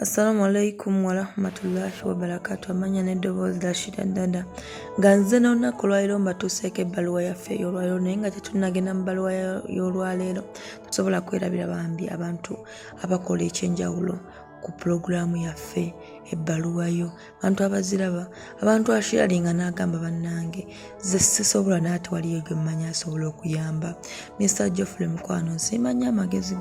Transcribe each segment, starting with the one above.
Assalamu alaikum warahmatullahi wabarakatuh. Amanya n'eddoboozi Rashida Dada nga nze n'olunaku lwaleero mbatuuseeko ebbaluwa yaffe ey'olwaleero naye nga tetunnagenda mu bbaluwa y'olwaleero tusobola kwerabira bambi abantu abakola ekyenjawulo ku pulogulaamu yaffe ebbaluwa yo. Abantu abaziraba, abantu asharinga n'agamba bannange ze sisobola n'ate waliyo gwe mmanyi asobola okuyamba. Mr. Geoffrey Mukwano nsiimanya amagezi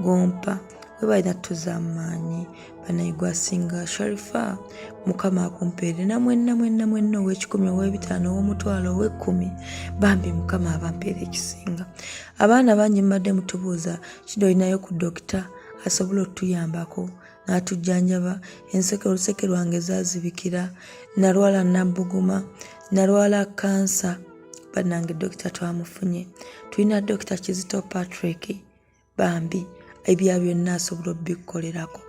gompa we balina tuzamaanyi banayigwa singa Sharifa Mukama akumpeere na mwenna ow'ekikumi ow'ebitaano ow'omutwalo ow'ekkumi bambi Mukama abampeere ekisinga. Abaana bangi mbadde mutubuuza kidi olinayo ku dokita asobola otuyambako n'atujjanjaba oluseke lwange zaazibikira nalwala nabbuguma nalwala kansa bannange dokita twamufunye. Tulina dokita Kizito Patrick bambi ebya byonna asobola obbikolerako.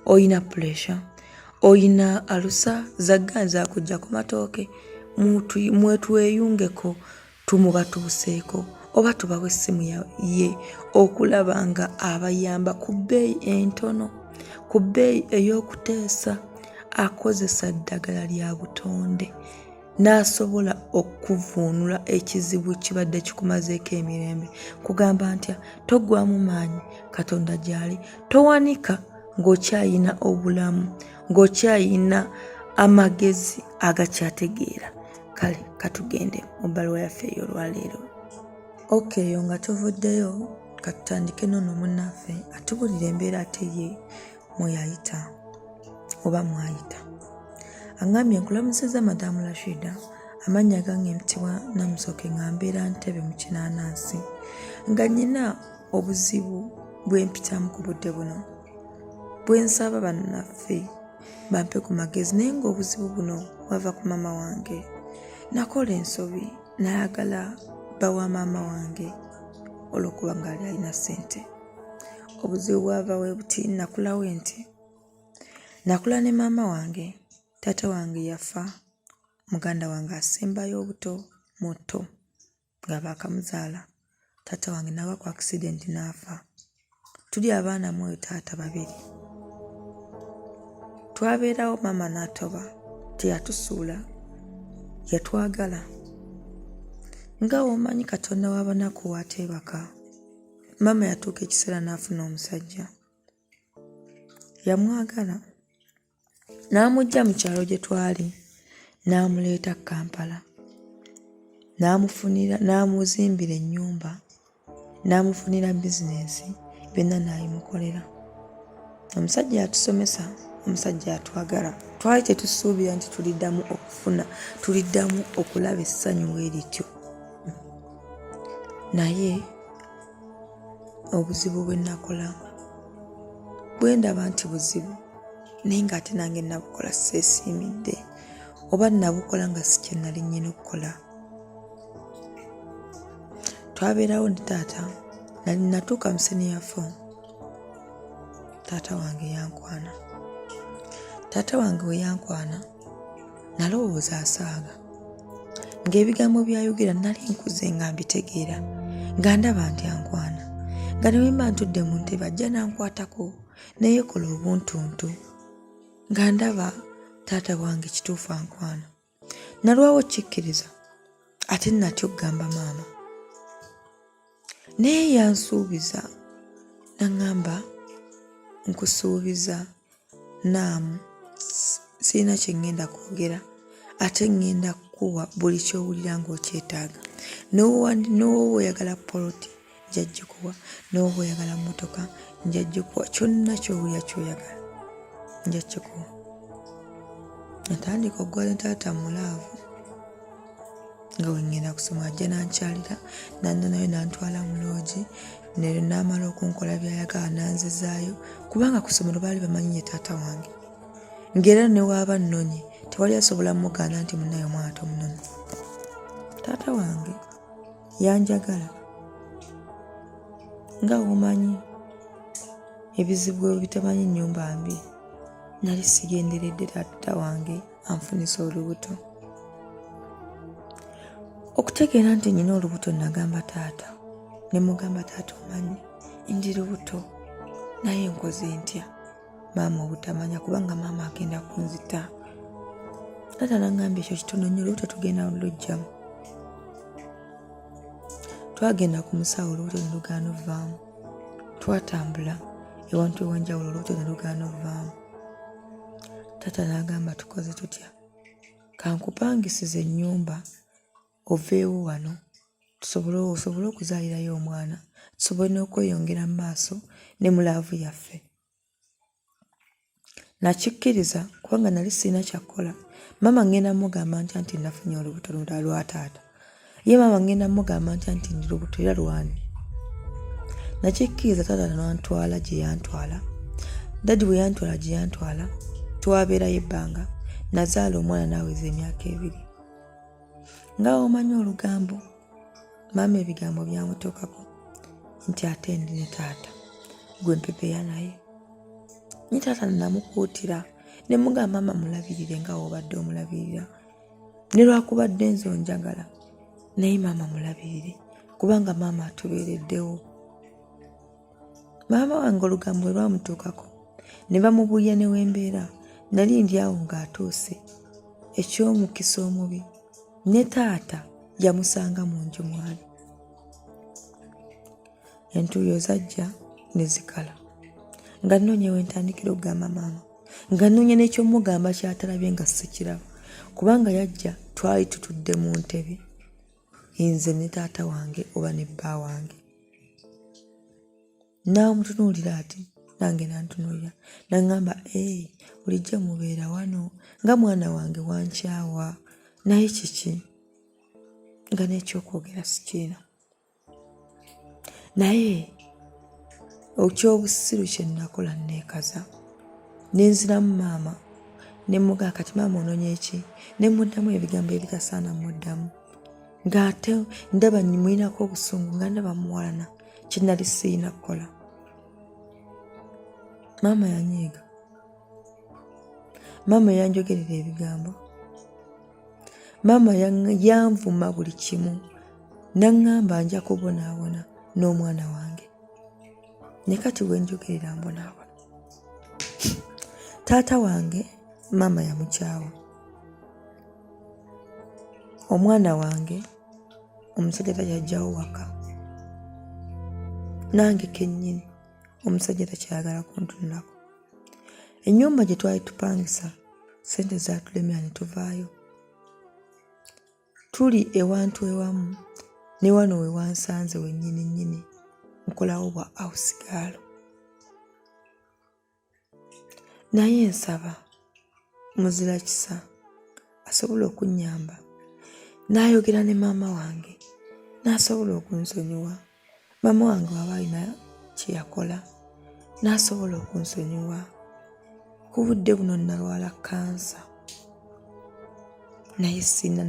Oyina pressure, oyina alusa zagganza kujja ku matooke mwetweyungeko tumubatuuseeko oba tubawe essimu ye okulaba nga abayamba ku bbeeyi entono, ku bbeeyi ey'okuteesa, akozesa ddagala lya butonde n'asobola okuvuunula ekizibu kibadde kikumazeeko emirembe. Kugamba ntya toggwamu maanyi Katonda gy'ali, towanika ng'okyayina obulamu, ng'okyayina amagezi agakyategeera. Kale katugende mu bbaluwa yaffe ey'olwaleero. Eyo nga tuvuddeyo katutandike n'ono munnaffe atubulira embeera ate ye mweyayita oba mwayita. Angambye nkulamusizza Madamu Rashida, amannya gange Mtibwa Namusoke nga mbeera Ntebe mu Kinaanansi, nga nnyina obuzibu bwe mpitamu ku budde buno bwe nsaba bannaffe bampe ku magezi, naye ng'obuzibu buno bwava ku maama wange. Nakola ensobi nayagala bawa maama wange olw'okuba ng'ali alina ssente. Obuzibu bwava we buti nakulawo nti nakula ne maama wange. Taata wange yafa, muganda wange asembayo obuto muto nga baakamuzaala. Taata wange n'aba ku accident n'afa. Tuli abaana mwoyo taata babiri. Twabeerawo maama n'atoba, teyatusuula, yatwagala. Nga omanyi Katonda w'abanaku waateebaka. Maama yatuuka ekiseera n'afuna omusajja. Yamwagala. N'amugya mu kyalo gye twali, n'amuleeta Kampala. N'amuzimbira ennyumba, n'amufunira bizinensi, byonna n'abimukolera. Omusajja yatusomesa, omusajja yatwagala. Twali tetusuubira nti tuliddamu okufuna, tuliddamu okulaba essanyu bwe lityo. Naye obuzibu bwe nakola bwe ndaba nti buzibu, naye ng'ate nange nabukola seesiimidde oba nabukola nga si kye nali nnyina okukola. Twabeerawo ne taata, natuuka mu senior form, taata wange yankwana. Taata wange we yankwana nalowooza asaaga, ng'ebigambo by'ayogera nali nkuze nga mbitegeera, nga ndaba nti ankwana, nga ne bwe mba ntudde mu ntebe ajja nankwatako neyekola obuntuntu, nga ndaba taata wange kituufu ankwana. Nalwawo kikkiriza ate natyo okugamba maama, naye yansuubiza n'aŋŋamba nkusuubiza naamu sirina kye ŋŋenda kwogera ate ŋŋenda kukuwa buli ky'owulira ng'okyetaaga. N'owoba oyagala poloti nja gikuwa, n'owoba oyagala mmotoka nja gikuwa, kyonna ky'owulira ky'oyagala nja kikuwa. Natandika okugoba ne taata mulaavu nga we ŋŋenda kusoma, ajja nankyalira nandonayo nantwala mu loogi, neryo n'amala okunkola by'ayagala nanzizaayo, kubanga ku ssomero baali bamanyi ye taata wange, ng'era ne waaba nnonye tewali asobola mmugaana nti munnaye omwana tomunona. Taata wange yanjagala. Nga womanyi ebizibu bitamanyi nnyumba mbi, nali sigenderedde taata wange anfunisa olubuto. Okutegeera nti nnyina olubuto nagamba taata, ne mugamba taata omanyi ndi lubuto naye nkoze ntya? maama obutamanya kubanga maama agenda kunzita. Taata n'angamba ekyo kitono nnyo olubuto tugenda lujjamu. Twagenda ku musawo olubuto ne lugaana ovaamu. Twatambula ewantu ewanjawulo olubuto ne lugaana ovaamu. Taata n'agamba tukoze tutya? Kankupangisize ennyumba oveewo wano osobole okuzaalirayo omwana, tusobole n'okweyongera mu maaso ne mu laavu yaffe. Nakikkiriza kubanga nali sirina kyakkola. Maama ngenda mugamba nti nafunye olubuto lwa taata. Ye maama ngenda mugamba nti ndi lubuto era lwani. Nakikkiriza taata n'antwala gye yantwala. Dadi bwe yantwala gye yantwala twabeerayo ebbanga. Nazaala omwana n'aweza emyaka 2. Nga omanyi olugambo, maama ebigambo byamutuukako nti ate ndi ne taata gwe mpepeya naye. Nyi taata namukuutira ne mugamba maama mulabirire nga obadde omulabirira. Ne lwakubadde nze onjagala naye maama mulabirire kubanga maama atubeereddewo. Maama wange olugambo lwe lwamutuukako ne bamubuulira ne wembeera. Nali ndi awo ng'atuuse. Eky'omukisa omubi ne taata yamusanga mu nju mwali. Entuuyo zajja ne zikala. Nga nnoonya we ntandikira okugamba maama. Nga nnoonya n'ekyomugamba kyatalabye nga sikiraba. Kubanga yajja twali tutudde mu ntebe. Nze ne taata wange oba ne bba wange. N'amutunuulira ati nange nantunuulira. N'aŋŋamba bulijjo mubeera wano nga mwana wange wankyawa. Naye kiki? Nga n'ekyokwogera sikirina. Naye ekyobusiru kye nakola neekaza. Ne nziramu maama ne mugamba kati maama onoonya eki? Ne muddamu ebigambo ebitasaana muddamu. Ng'ate ndaba mulinako obusungu nga ndaba muwalana kye nali sirina kukola. Maama yanyiiga. Maama yanjogerera ebigambo. Maama yanvuma buli kimu. N'aŋŋamba nja kubonaabona n'omwana wange. Ne kati bwe njogerera mbonaabona. Taata wange maama yamukyawa. Omwana wange omusajja tajjajjawo waka. Nange kennyini omusajja takyayagala kuntunulako. Ennyumba gye twali tupangisa ssente zaatulemera ne tuvaayo. Tuli ewantu ewamu ne wano we wansanze wennyini nkolawo bwa house girl. Naye nsaba muzira kisa asobola okunnyamba. N'ayogera ne maama wange n'asobola okunsonyiwa. Maama wange waba alina kye yakola n'asobola okunsonyiwa. Ku budde buno nalwala kansa. Naye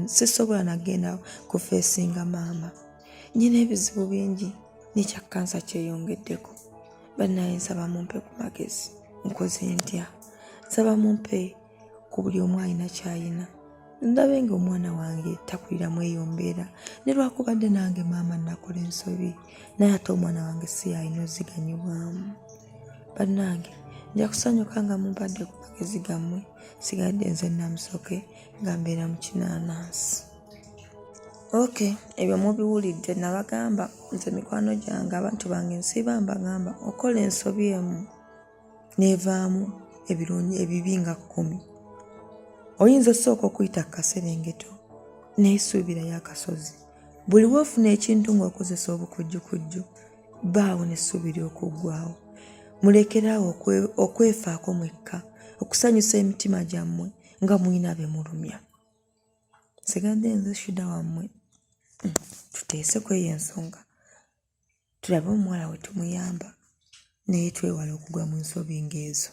sisobola nagenda kufeesinga maama. Nyina ebizibu bingi n'ekya kansa kyeyongeddeko. Bannaye nsaba mumpe ku magezi. Nkoze ntya? Nsaba mumpe ku buli omu alina ky'alina. Ndabe ng'omwana wange takulira mweyombeera. Ne lwakubadde nange maama nakola ensobi. Naye ate omwana wange si yalina oziganyibwamu. Bannange nja kusanyuka nga mumpadde ku magezi gammwe. Sigadde nze Namusoke nga mbeera mu kinaanansi. Ebyo mubiwulidde. Nabagamba nze mikwano gyange abantu bange nsiiba mbagamba okola ensobi emu n'evaamu ebibi nga 10. Oyinza osooka okuyita kaserengeto n'esuubirayo akasozi. Buli woofuna ekintu ng'okozesa obukujjukujju baawo n'essuubi ly'okuggwawo. Mulekeraawo okwefaako mwekka, okusanyusa emitima gyammwe nga mulina be mulumya. Nsigadde nze Shuda wammwe. Tuteese ku eyo ensonga. Tulabe omuwala we tumuyamba naye twewala okugwa mu nsobi ng'ezo.